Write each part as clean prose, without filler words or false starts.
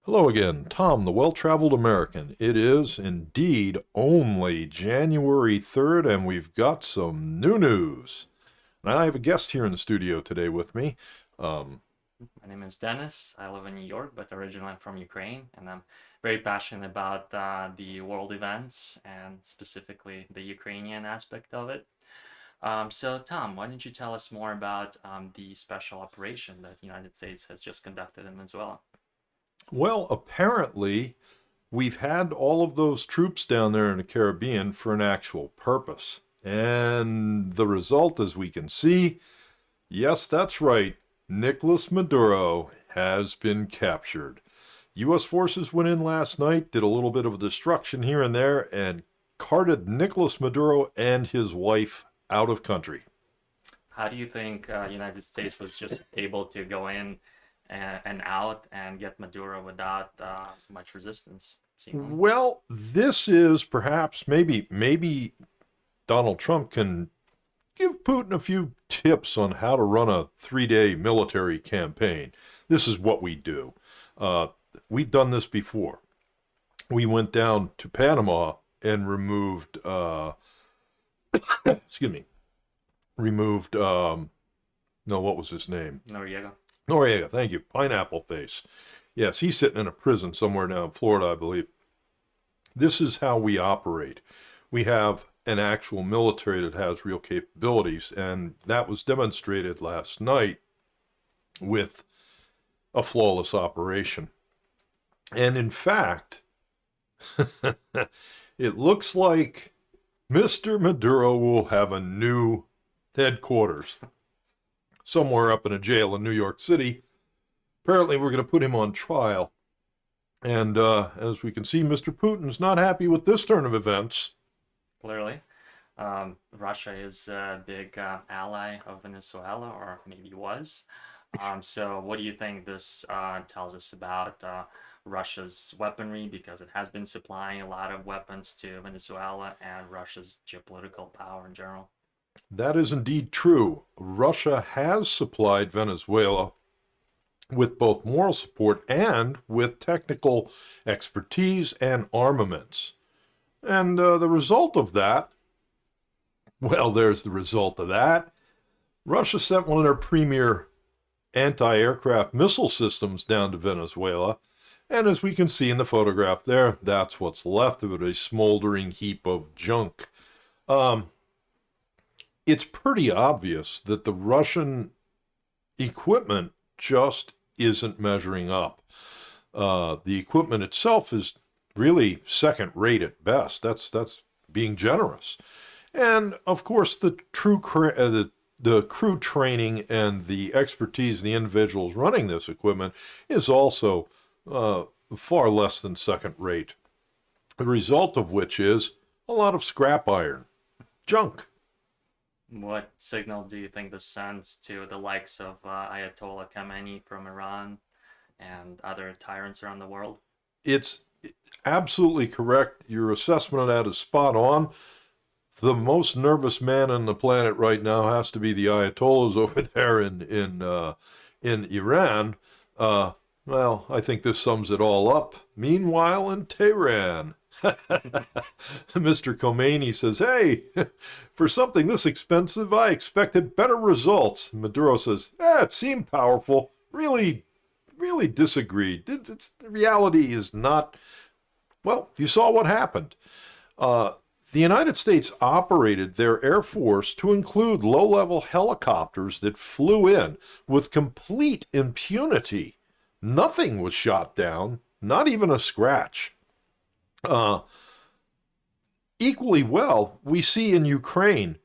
Hello again, Tom, the well-traveled American. It is indeed only January 3rd, and we've got some new news. And I have a guest here in the studio today with me. Um, My name is Dennis. I live in New York, but originally I'm from Ukraine, and I'm very passionate about the world events and specifically the Ukrainian aspect of it. So, Tom, why don't you tell us more about the special operation that the United States has just conducted in Venezuela? well, apparently, we've had all of those troops down there in the Caribbean for an actual purpose. And the result, as we can see, yes, that's right, Nicolás Maduro has been captured. U.S. forces went in last night, did a little bit of destruction here and there, and carted Nicolás Maduro and his wife out of country. How do you think United States was just able to go in and out and get Maduro without much resistance, seemingly? Well, this is perhaps maybe Donald Trump can give Putin a few tips on how to run a 3-day military campaign. This is what we do. Uh, we've done this before. We went down to Panama and removed, excuse me, removed, no, what was his name? Noriega. Noriega, thank you. Pineapple Face. Yes, he's sitting in a prison somewhere down in Florida, I believe. This is how we operate. We have an actual military that has real capabilities, and that was demonstrated last night with a flawless operation. And in fact, it looks like Mr. Maduro will have a new headquarters somewhere up in a jail in New York City. Apparently, we're going to put him on trial. And as we can see, Mr. Putin's not happy with this turn of events. Clearly. Russia is a big ally of Venezuela, or maybe was. So, what do you think this tells us about Russia's weaponry? Because it has been supplying a lot of weapons to Venezuela and Russia's geopolitical power in general. That is indeed true. Russia has supplied Venezuela with both moral support and with technical expertise and armaments. And the result of that, well, there's the result of that. Russia sent one of their premier anti aircraft missile systems down to Venezuela. And as we can see in the photograph there, that's what's left of it, a smoldering heap of junk. Um, it's pretty obvious that the Russian equipment just isn't measuring up. The equipment itself is really second rate at best. That's being generous. And of course, the crew training and the expertise of the individuals running this equipment is also uh, far less than second rate. The result of which is a lot of scrap iron, junk. What signal do you think this sends to the likes of Ayatollah Khamenei from Iran and other tyrants around the world? It's absolutely correct. Your assessment of that is spot on. The most nervous man on the planet right now has to be the Ayatollahs over there in Iran. Uh, well, I think this sums it all up. Meanwhile, in Tehran, Mr. Khomeini says, "Hey, for something this expensive, I expected better results." Maduro says, "It seemed powerful. Really disagreed. The reality is not. Well, you saw what happened. Uh, the United States operated their Air Force to include low level helicopters that flew in with complete impunity. Nothing was shot down, not even a scratch. Uh, Equally well, we see in Ukraine,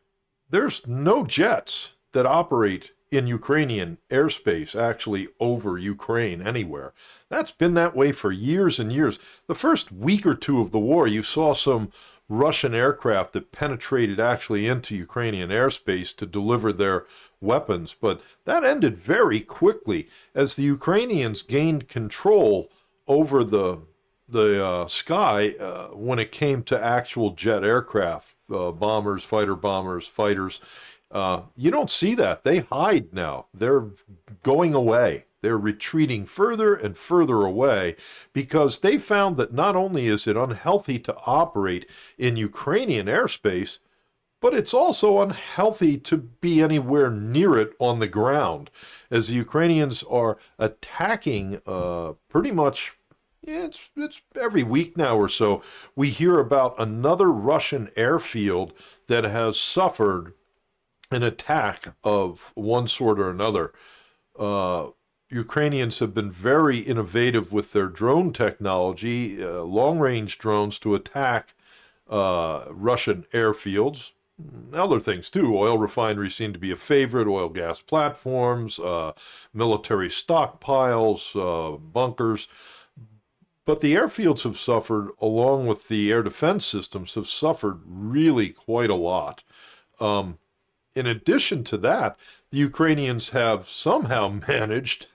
there's no jets that operate in Ukrainian airspace actually over Ukraine anywhere. That's been that way for years and years. The first week or two of the war, you saw some Russian aircraft that penetrated actually into Ukrainian airspace to deliver their weapons, but that ended very quickly as the Ukrainians gained control over the sky when it came to actual jet aircraft, bombers, fighter bombers, fighters. You don't see that. They hide now. They're going away. They're retreating further and further away because they found that not only is it unhealthy to operate in Ukrainian airspace, but it's also unhealthy to be anywhere near it on the ground, as the Ukrainians are attacking pretty much. Yeah, it's every week now or so we hear about another Russian airfield that has suffered an attack of one sort or another. Uh, Ukrainians have been very innovative with their drone technology, long-range drones to attack Russian airfields. Other things too. Oil refineries seem to be a favorite, oil gas platforms, military stockpiles, bunkers. But the airfields have suffered, along with the air defense systems, have suffered really quite a lot. Um, in addition to that, the Ukrainians have somehow managed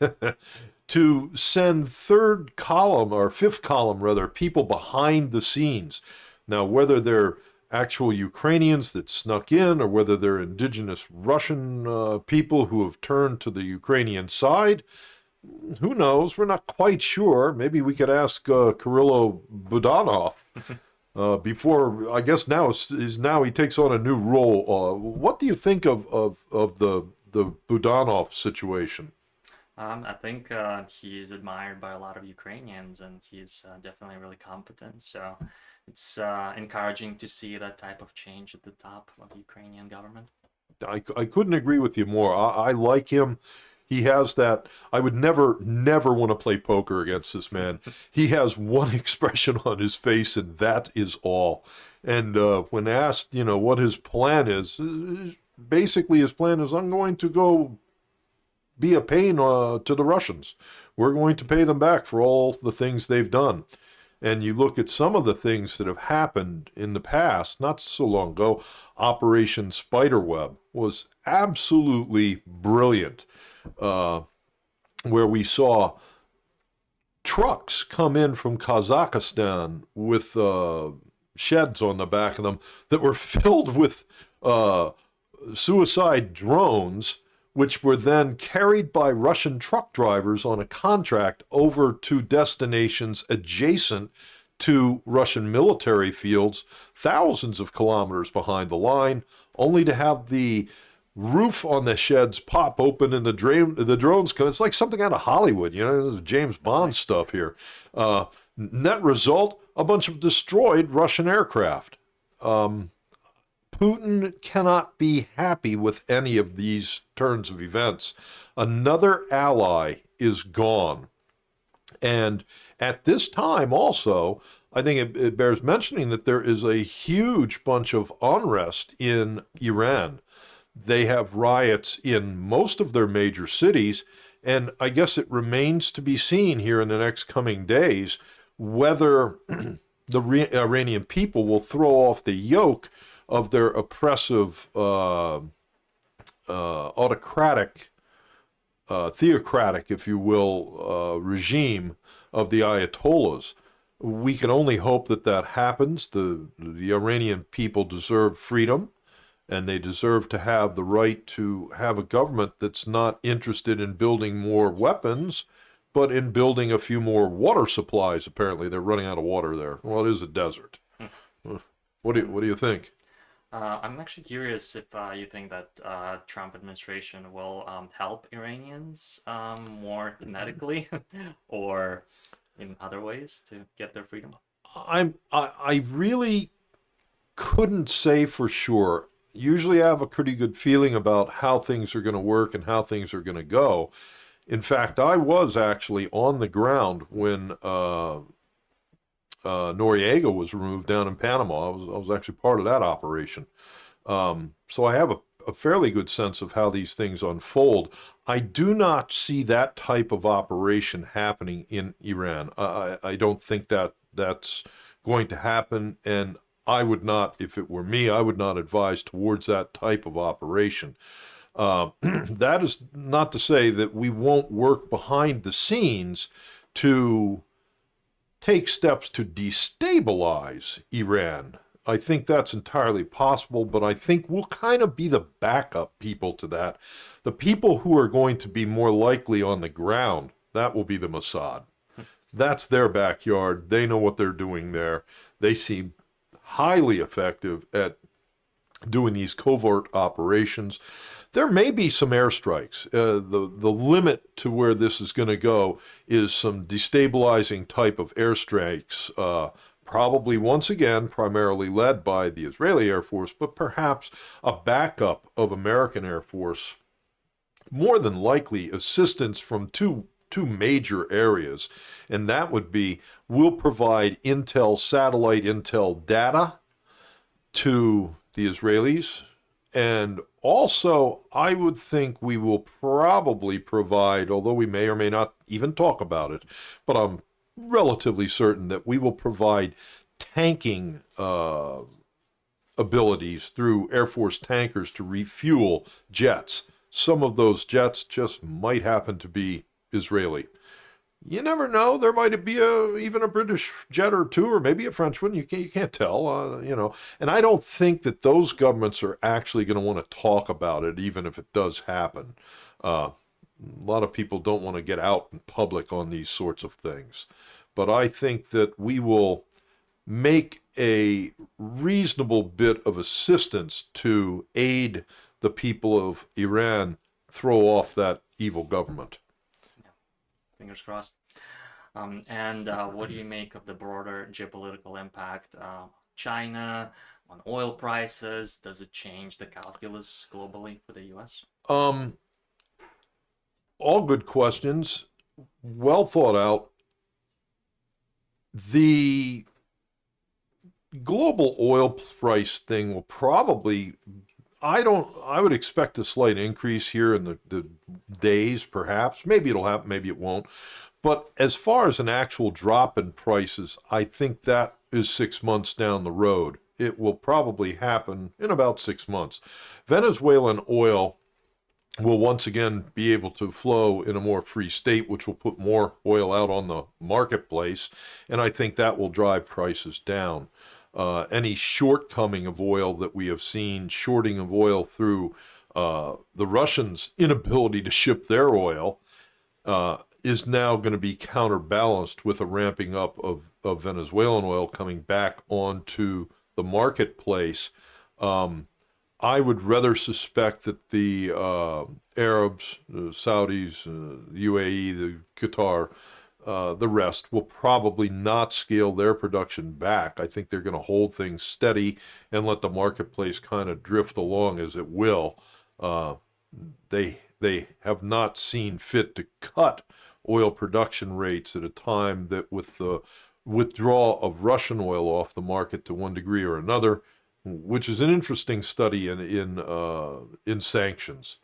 to send third column, or fifth column rather, people behind the scenes. Now, whether they're actual Ukrainians that snuck in or whether they're indigenous Russian people who have turned to the Ukrainian side, who knows? We're not quite sure. Maybe we could ask Kirillo Budanov before. I guess now he takes on a new role. What do you think of the Budanov situation? I think he's admired by a lot of Ukrainians, and he's definitely really competent. So it's encouraging to see that type of change at the top of the Ukrainian government. I couldn't agree with you more. I like him. He has that. I would never want to play poker against this man. He has one expression on his face, and that is all. And when asked, what his plan is, basically his plan is, I'm going to go be a pain to the Russians. We're going to pay them back for all the things they've done. And you look at some of the things that have happened in the past, not so long ago, Operation Spiderweb was absolutely brilliant. Where we saw trucks come in from Kazakhstan with sheds on the back of them that were filled with suicide drones, which were then carried by Russian truck drivers on a contract over to destinations adjacent to Russian military fields, thousands of kilometers behind the line, only to have the roof on the sheds pop open and the drones come. It's like something out of Hollywood, this is James Bond stuff here. Net result, a bunch of destroyed Russian aircraft. Putin cannot be happy with any of these turns of events. Another ally is gone. And at this time also, I think it bears mentioning that there is a huge bunch of unrest in Iran. They have riots in most of their major cities, and I guess it remains to be seen here in the next coming days whether the Iranian people will throw off the yoke of their oppressive, autocratic, theocratic, if you will, regime of the Ayatollahs. We can only hope that that happens. The Iranian people deserve freedom, and they deserve to have the right to have a government that's not interested in building more weapons, but in building a few more water supplies. Apparently, they're running out of water there. Well, it is a desert. What do you think? I'm actually curious if you think that Trump administration will help Iranians more kinetically or in other ways to get their freedom. I really couldn't say for sure. Usually I have a pretty good feeling about how things are going to work and how things are going to go. In fact, I was actually on the ground when Noriega was removed down in Panama. I was actually part of that operation. So I have a fairly good sense of how these things unfold. I do not see that type of operation happening in Iran. I don't think that's going to happen, and I would not, if it were me, I would not advise towards that type of operation. That is not to say that we won't work behind the scenes to take steps to destabilize Iran. I think that's entirely possible, but I think we'll kind of be the backup people to that. The people who are going to be more likely on the ground, that will be the Mossad. That's their backyard. They know what they're doing there. They seem highly effective at doing these covert operations. There may be some airstrikes. The limit to where this is going to go is some destabilizing type of airstrikes, probably once again primarily led by the Israeli Air Force, but perhaps a backup of American Air Force. More than likely, assistance from two major areas, and that would be we'll provide satellite intel data to the Israelis. And also, I would think we will probably provide, although we may or may not even talk about it, but I'm relatively certain that we will provide tanking abilities through Air Force tankers to refuel jets. Some of those jets just might happen to be Israeli. You never know. There might be even a British jet or two, or maybe a French one. You can't tell, And I don't think that those governments are actually going to want to talk about it, even if it does happen. A lot of people don't want to get out in public on these sorts of things. But I think that we will make a reasonable bit of assistance to aid the people of Iran throw off that evil government. Fingers crossed. And what do you make of the broader geopolitical impact? China on oil prices? Does it change the calculus globally for the U.S.? All good questions, well thought out. The global oil price thing will probably, I would expect a slight increase here in the days, perhaps. Maybe it'll happen, maybe it won't. But as far as an actual drop in prices, I think that is 6 months down the road. It will probably happen in about 6 months. Venezuelan oil will once again be able to flow in a more free state, which will put more oil out on the marketplace, and I think that will drive prices down. Any shortcoming of oil that we have seen, shorting of oil through the Russians' inability to ship their oil, is now going to be counterbalanced with a ramping up of Venezuelan oil coming back onto the marketplace. I would rather suspect that the Arabs, the Saudis, the UAE, the Qatar, the rest will probably not scale their production back. I think they're going to hold things steady and let the marketplace kind of drift along as it will. They have not seen fit to cut oil production rates at a time that, with the withdrawal of Russian oil off the market to one degree or another, which is an interesting study in sanctions.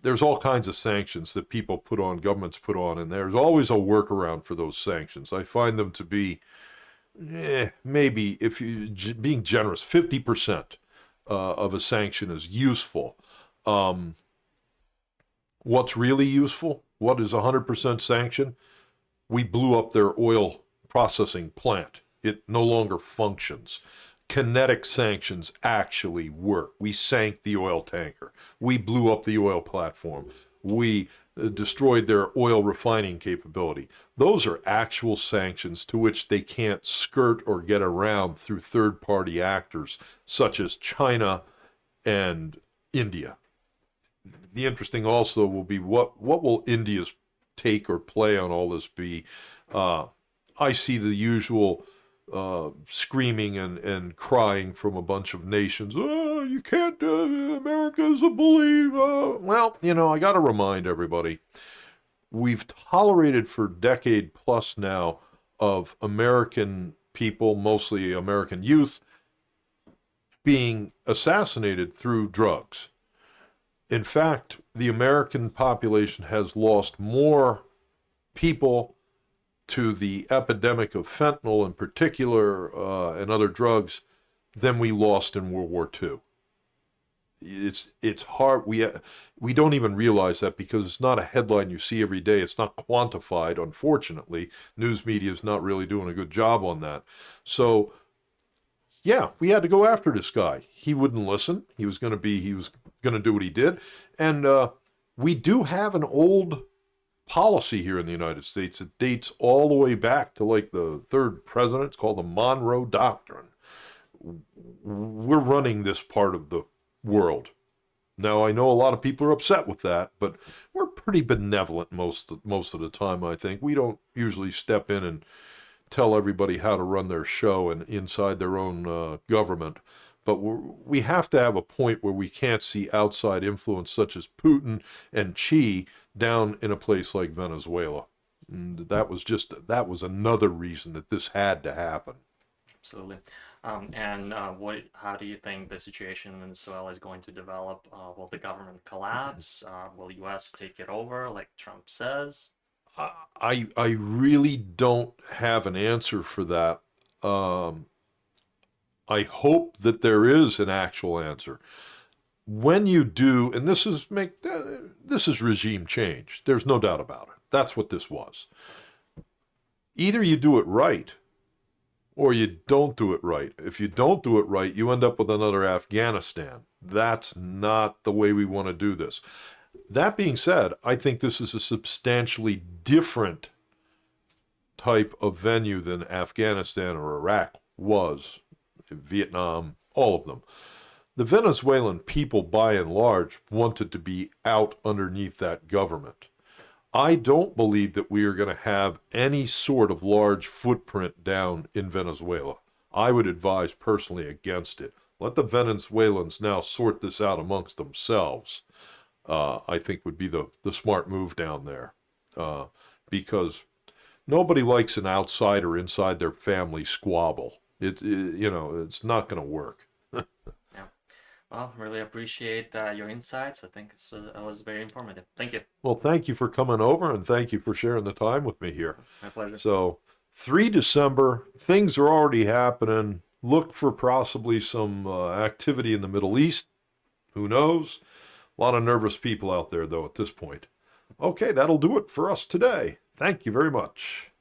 There's all kinds of sanctions that people put on, governments put on, and there's always a workaround for those sanctions. I find them to be, maybe, if you being generous, 50% of a sanction is useful. What's really useful? What is 100% sanction? We blew up their oil processing plant. It no longer functions. Kinetic sanctions actually work. We sank the oil tanker. We blew up the oil platform. We destroyed their oil refining capability. Those are actual sanctions to which they can't skirt or get around through third-party actors such as China and India. The interesting also will be what will India's take or play on all this be? I see the usual screaming and crying from a bunch of nations. Oh, you can't, America's a bully. Well, I got to remind everybody, we've tolerated for a decade plus now of American people, mostly American youth, being assassinated through drugs. In fact, the American population has lost more people to the epidemic of fentanyl in particular, and other drugs, than we lost in World War II. It's hard. We don't even realize that because it's not a headline you see every day. It's not quantified, unfortunately. News media is not really doing a good job on that. So yeah, we had to go after this guy. He wouldn't listen. He was going to do what he did. And we do have an old policy here in the United States that dates all the way back to like the third president. It's called the Monroe Doctrine. We're running this part of the world. Now, I know a lot of people are upset with that, but we're pretty benevolent most of the time, I think. We don't usually step in and tell everybody how to run their show and inside their own government. But we have to have a point where we can't see outside influence such as Putin and Xi down in a place like Venezuela. And that was another reason that this had to happen. Absolutely. How do you think the situation in Venezuela is going to develop? Will the government collapse? Will U.S. take it over, like Trump says? I really don't have an answer for that. I hope that there is an actual answer. When you do, and this is regime change. There's no doubt about it. That's what this was. Either you do it right, or you don't do it right. If you don't do it right, you end up with another Afghanistan. That's not the way we want to do this. That being said, I think this is a substantially different type of venue than Afghanistan or Iraq was, Vietnam, all of them. The Venezuelan people, by and large, wanted to be out underneath that government. I don't believe that we are going to have any sort of large footprint down in Venezuela. I would advise personally against it. Let the Venezuelans now sort this out amongst themselves. I think would be the smart move down there, because nobody likes an outsider inside their family squabble. It's not going to work. Yeah. Well, really appreciate your insights. I think it was very informative. Thank you. Well, thank you for coming over, and thank you for sharing the time with me here. My pleasure. So, 3 December, things are already happening. Look for possibly some activity in the Middle East. Who knows? A lot of nervous people out there, though, at this point. Okay, that'll do it for us today. Thank you very much.